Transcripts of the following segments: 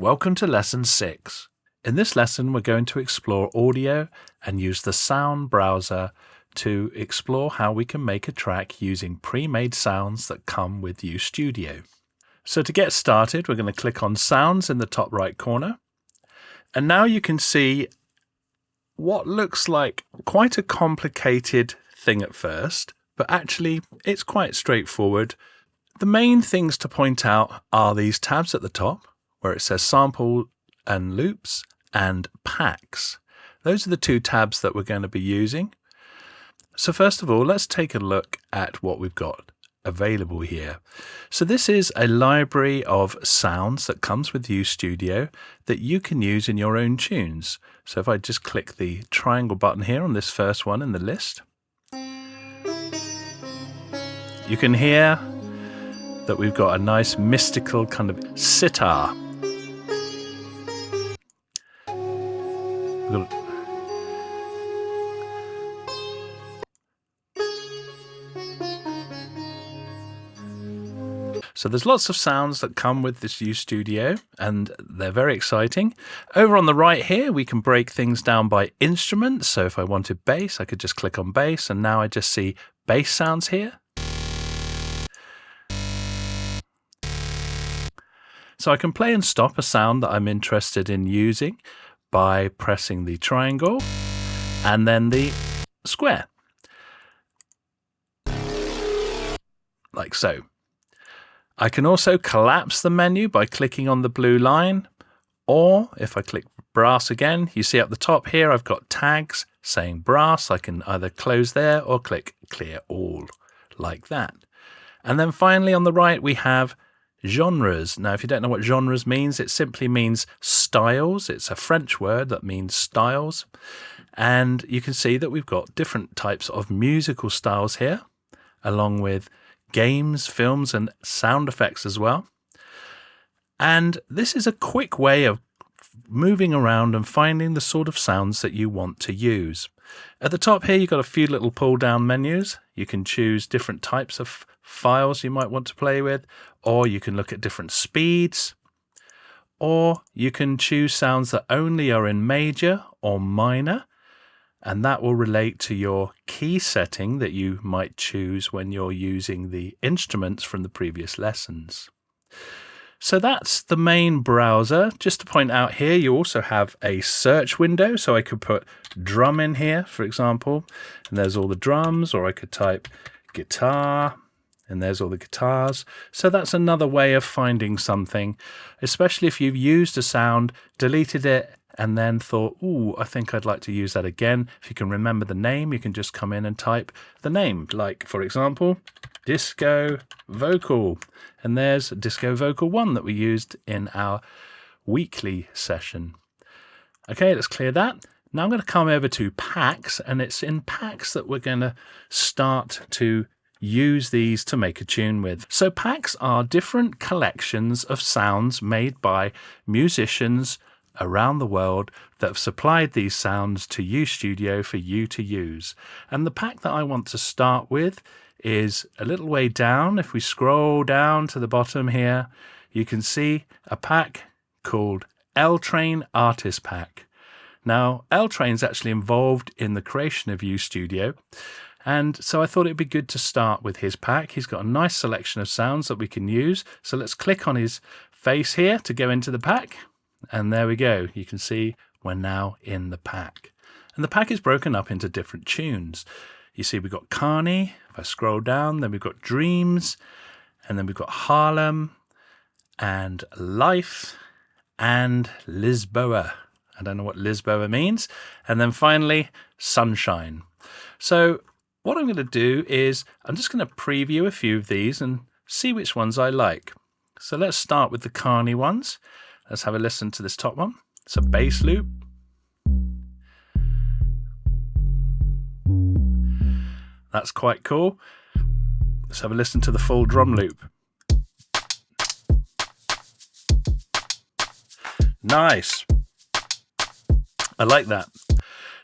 Welcome to Lesson 6. In this lesson, we're going to explore audio and use the sound browser to explore how we can make a track using pre-made sounds that come with YuStudio. So to get started, we're going to click on Sounds in the top right corner. And now you can see what looks like quite a complicated thing at first, but actually it's quite straightforward. The main things to point out are these tabs at the top, where it says Sample and Loops and Packs. Those are the two tabs that we're going to be using. So first of all, let's take a look at what we've got available here. So this is a library of sounds that comes with YuStudio that you can use in your own tunes. So if I just click the triangle button here on this first one in the list, you can hear that we've got a nice mystical kind of sitar. So there's lots of sounds that come with this YuStudio and they're very exciting. Over on the right here, we can break things down by instruments. So if I wanted bass, I could just click on bass and now I just see bass sounds here. So I can play and stop a sound that I'm interested in using by pressing the triangle and then the square, like so. I can also collapse the menu by clicking on the blue line, or if I click brass again, you see up the top here I've got tags saying brass. I can either close there or click clear all, like that. And then finally on the right we have genres. Now, if you don't know what genres means, it simply means styles. It's a French word that means styles. And you can see that we've got different types of musical styles here, along with games, films, and sound effects as well. And this is a quick way of moving around and finding the sort of sounds that you want to use. At the top here, you've got a few little pull-down menus. You can choose different types of files you might want to play with, or you can look at different speeds, or you can choose sounds that only are in major or minor, and that will relate to your key setting that you might choose when you're using the instruments from the previous lessons. So that's the main browser. Just to point out here, you also have a search window. So I could put drum in here, for example, and there's all the drums, or I could type guitar, and there's all the guitars. So that's another way of finding something, especially if you've used a sound, deleted it, and then thought, ooh, I think I'd like to use that again. If you can remember the name, you can just come in and type the name. Like, for example, Disco Vocal. And there's Disco Vocal 1 that we used in our weekly session. Okay, let's clear that. Now I'm going to come over to Packs, and it's in Packs that we're going to start to use these to make a tune with. So Packs are different collections of sounds made by musicians around the world that have supplied these sounds to YuStudio for you to use. And the pack that I want to start with is a little way down. If we scroll down to the bottom here, you can see a pack called L-Train Artist Pack. Now, L-Train's actually involved in the creation of YuStudio, and so I thought it'd be good to start with his pack. He's got a nice selection of sounds that we can use. So let's click on his face here to go into the pack. And there we go. You can see we're now in the pack. And the pack is broken up into different tunes. You see we've got Carney. If I scroll down, then we've got Dreams. And then we've got Harlem and Life and Lisboa. I don't know what Lisboa means. And then finally, Sunshine. So what I'm going to do is I'm just going to preview a few of these and see which ones I like. So let's start with the Carney ones. Let's have a listen to this top one. It's a bass loop. That's quite cool. Let's have a listen to the full drum loop. Nice. I like that.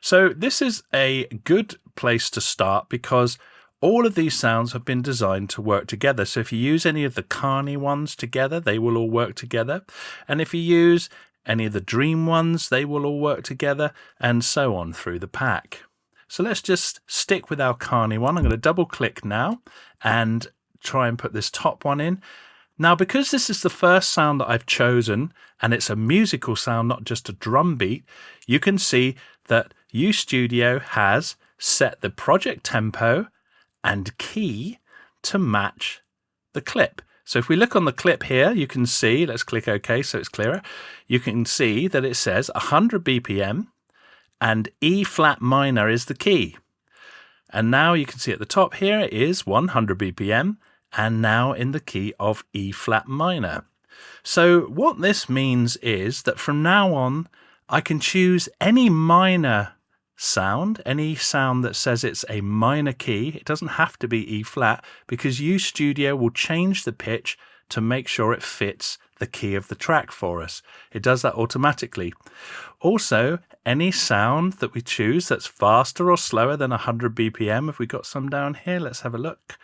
So this is a good place to start because All of these sounds have been designed to work together. So if you use any of the Carney ones together, they will all work together. And if you use any of the Dream ones, they will all work together, and so on through the pack. So let's just stick with our Carney one. I'm going to double click now and try and put this top one in. Now, because this is the first sound that I've chosen, and it's a musical sound, not just a drum beat, you can see that YuStudio has set the project tempo and key to match the clip. So if we look on the clip here, you can see, let's click OK so it's clearer, you can see that it says 100 BPM and E flat minor is the key. And now you can see at the top here it is 100 BPM and now in the key of E flat minor. So what this means is that from now on I can choose any minor sound, any sound that says it's a minor key. It doesn't have to be E flat because YuStudio will change the pitch to make sure it fits the key of the track for us. It does that automatically. Also, any sound that we choose that's faster or slower than 100 BPM, if we got some down here, let's have a look.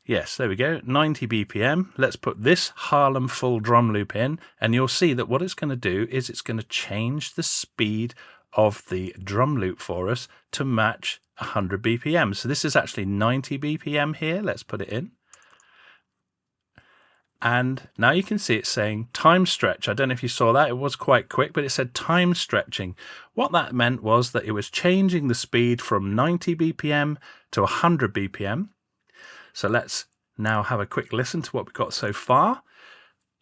Yes, there we go, 90 BPM. Let's put this Harlem full drum loop in, and you'll see that what it's going to do is it's going to change the speed of the drum loop for us to match 100 BPM. So this is actually 90 BPM here. Let's put it in. And now you can see it's saying time stretch. I don't know if you saw that. It was quite quick, but it said time stretching. What that meant was that it was changing the speed from 90 BPM to 100 BPM. So let's now have a quick listen to what we've got so far.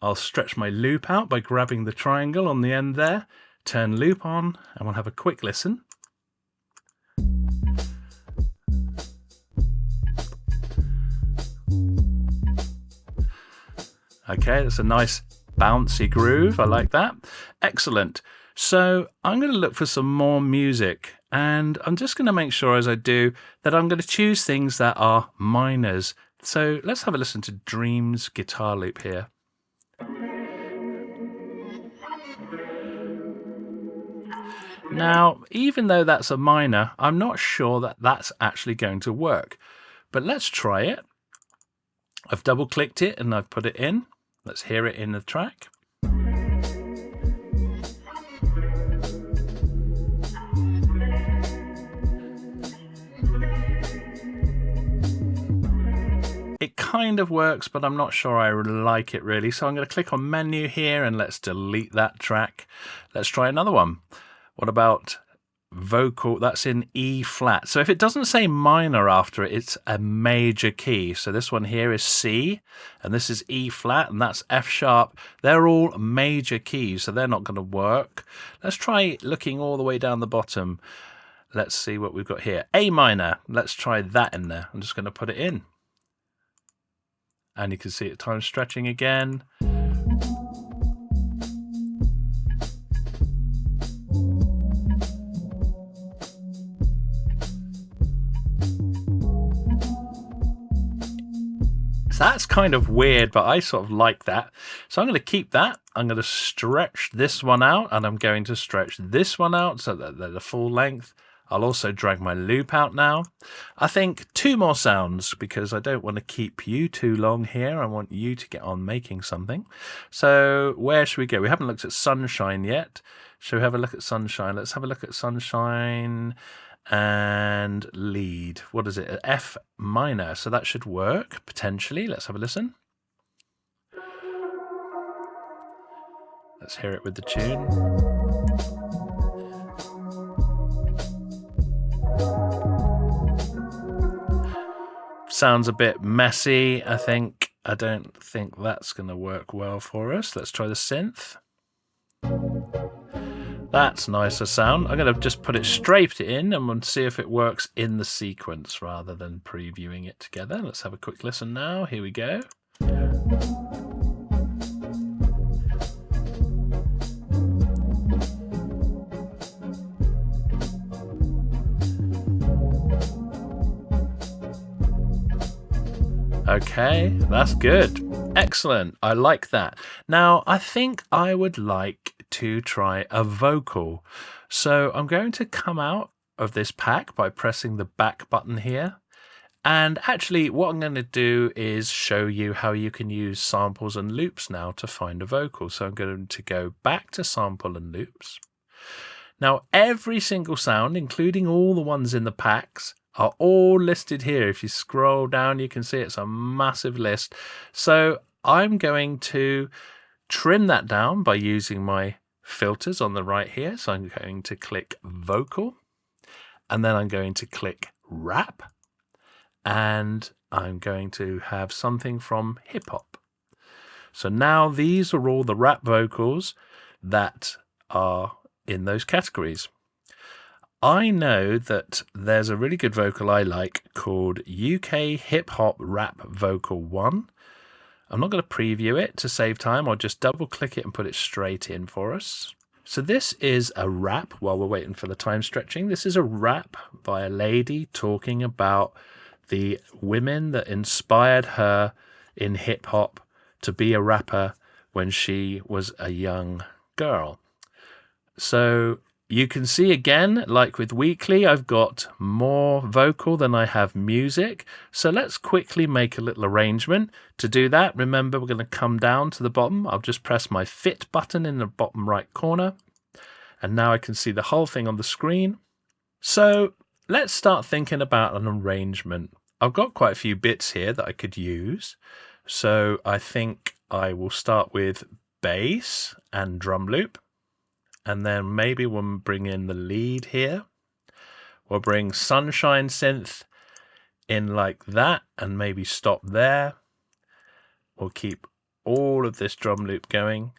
I'll stretch my loop out by grabbing the triangle on the end there, turn loop on, and we'll have a quick listen. Okay, that's a nice bouncy groove. I like that. Excellent. So I'm going to look for some more music, and I'm just going to make sure as I do that I'm going to choose things that are minors. So let's have a listen to Dream's guitar loop here. Now, even though that's a minor, I'm not sure that that's actually going to work, but let's try it. I've double clicked it and I've put it in. Let's hear it in the track. It kind of works, but I'm not sure I like it really. So I'm going to click on menu here and let's delete that track. Let's try another one. What about vocal? That's in E flat. So if it doesn't say minor after it, it's a major key. So this one here is C, and this is E flat, and that's F sharp. They're all major keys, so they're not going to work. Let's try looking all the way down the bottom. Let's see what we've got here. A minor. Let's try that in there. I'm just going to put it in. And you can see it time stretching again. So that's kind of weird, but I sort of like that. So I'm going to keep that. I'm going to stretch this one out, and I'm going to stretch this one out so that they're the full length. I'll also drag my loop out now. I think 2 more sounds because I don't want to keep you too long here. I want you to get on making something. So where should we go? We haven't looked at Sunshine yet. Shall we have a look at Sunshine? Let's have a look at Sunshine and lead. What is it? F minor. So that should work potentially. Let's have a listen. Let's hear it with the tune. Sounds a bit messy, I think. I don't think that's going to work well for us. Let's try the synth. That's nicer sound. I'm going to just put it straight in and we'll see if it works in the sequence rather than previewing it together. Let's have a quick listen now. Here we go. Okay, that's good. Excellent. I like that. Now, I think I would like to try a vocal. So I'm going to come out of this pack by pressing the back button here. And actually, what I'm going to do is show you how you can use samples and loops now to find a vocal. So I'm going to go back to sample and loops. Now, every single sound, including all the ones in the packs, are all listed here. If you scroll down, you can see it's a massive list. So I'm going to trim that down by using my filters on the right here. So I'm going to click vocal, and then I'm going to click rap, and I'm going to have something from hip hop. So now these are all the rap vocals that are in those categories. I know that there's a really good vocal I like called UK Hip Hop Rap Vocal 1. I'm not going to preview it to save time. I'll just double click it and put it straight in for us. So this is a rap while we're waiting for the time stretching. This is a rap by a lady talking about the women that inspired her in hip hop to be a rapper when she was a young girl. So you can see again, like with weekly, I've got more vocal than I have music. So let's quickly make a little arrangement. To do that, remember, we're going to come down to the bottom. I'll just press my fit button in the bottom right corner. And now I can see the whole thing on the screen. So let's start thinking about an arrangement. I've got quite a few bits here that I could use. So I think I will start with bass and drum loop. And then maybe we'll bring in the lead here. We'll bring Sunshine Synth in like that and maybe stop there. We'll keep all of this drum loop going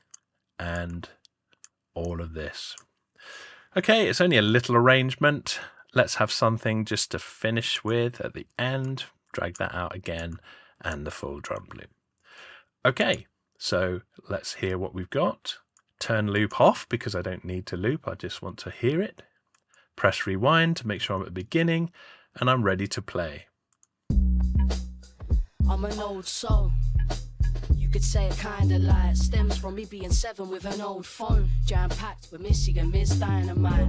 and all of this. Okay, it's only a little arrangement. Let's have something just to finish with at the end. Drag that out again and the full drum loop. Okay, so let's hear what we've got. Turn loop off because I don't need to loop. I just want to hear it. Press rewind to make sure I'm at the beginning and I'm ready to play. I'm an old soul. You could say it kinda like stems from me being 7 with an old phone, jam-packed with Missy and Miss Dynamite.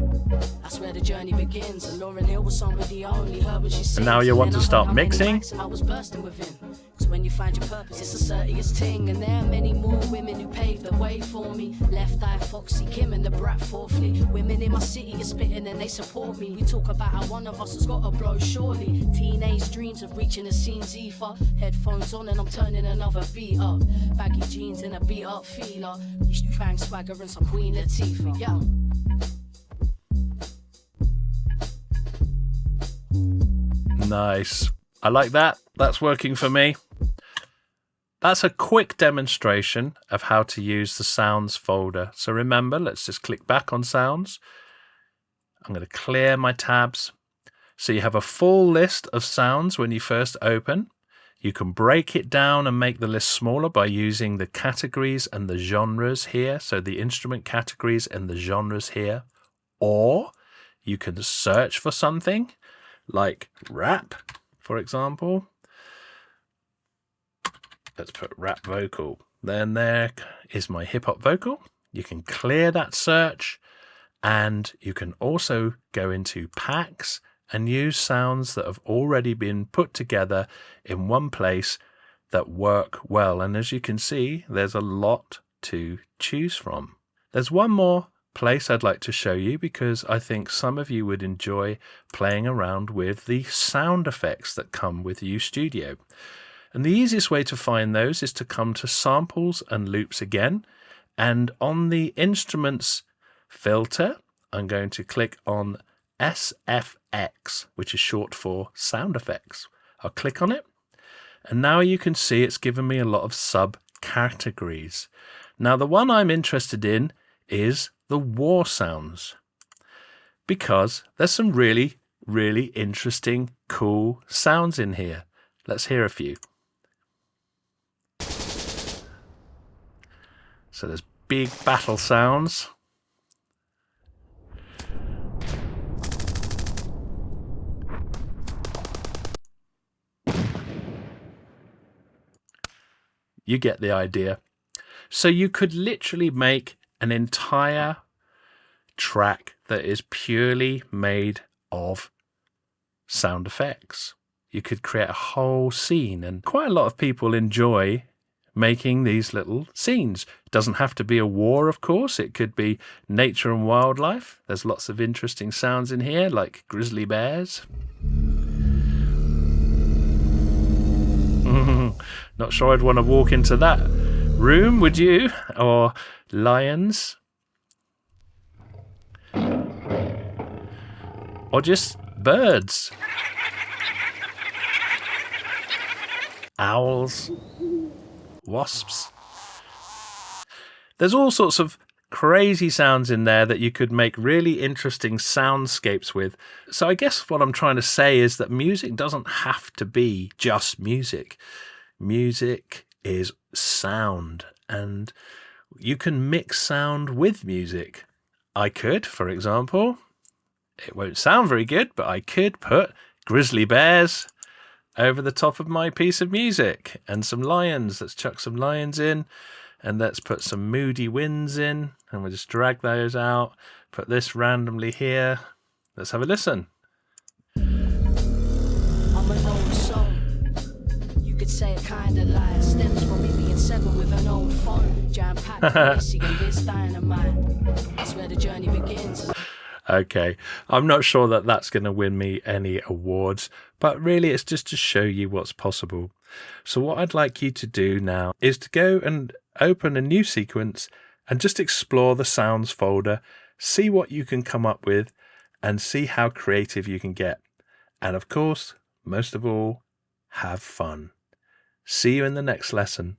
That's where the journey begins. And Lauryn Hill was somebody I only heard when she sings. And now you want to start mixing. I was bursting within. Cause when you find your purpose, it's the certiest thing. And there are many more women who paved the way for me. Left Eye, Foxy, Kim and the Brat fourthly. Women in my city are spitting and they support me. We talk about how one of us has got to blow surely. Teenage dreams of reaching the scene's ether. Headphones on and I'm turning another beat up. Baggy jeans and a beat up feeler. Bang swagger and some Queen Latifah. Yeah. Nice. I like that. That's working for me. That's a quick demonstration of how to use the sounds folder. So remember, let's just click back on sounds. I'm going to clear my tabs. So you have a full list of sounds when you first open. You can break it down and make the list smaller by using the categories and the genres here. So the instrument categories and the genres here. Or you can search for something like rap, for example. Let's put rap vocal. Then there is my hip hop vocal. You can clear that search and you can also go into packs and use sounds that have already been put together in one place that work well. And as you can see, there's a lot to choose from. There's one more place I'd like to show you because I think some of you would enjoy playing around with the sound effects that come with YuStudio. And the easiest way to find those is to come to samples and loops again. And on the instruments filter, I'm going to click on SFX, which is short for sound effects. I'll click on it. And now you can see it's given me a lot of subcategories. Now the one I'm interested in is the war sounds, because there's some really, really interesting, cool sounds in here. Let's hear a few. So there's big battle sounds. You get the idea. So you could literally make an entire track that is purely made of sound effects. you could create a whole scene. And quite a lot of people enjoy making these little scenes. It doesn't have to be a war, of course. It could be nature and wildlife. There's lots of interesting sounds in here, like grizzly bears. Not sure I'd want to walk into that room, would you? Or lions. Or just birds. Owls. Wasps. There's all sorts of crazy sounds in there that you could make really interesting soundscapes with. So I guess what I'm trying to say is that music doesn't have to be just music. Music is sound, and you can mix sound with music. I could, for example, it won't sound very good, but I could put grizzly bears over the top of my piece of music and some lions. Let's chuck some lions in, and let's put some moody winds in, and we'll just drag those out. Put this randomly here. Let's have a listen. I'm an old soul. You could say a kind of lie. Stems from me being severed with an old phone. Jam-packed messy and this dynamite. That's where the journey begins. Okay, I'm not sure that that's going to win me any awards, but really it's just to show you what's possible. So what I'd like you to do now is to go and open a new sequence and just explore the sounds folder, see what you can come up with, and see how creative you can get. And of course, most of all, have fun. See you in the next lesson.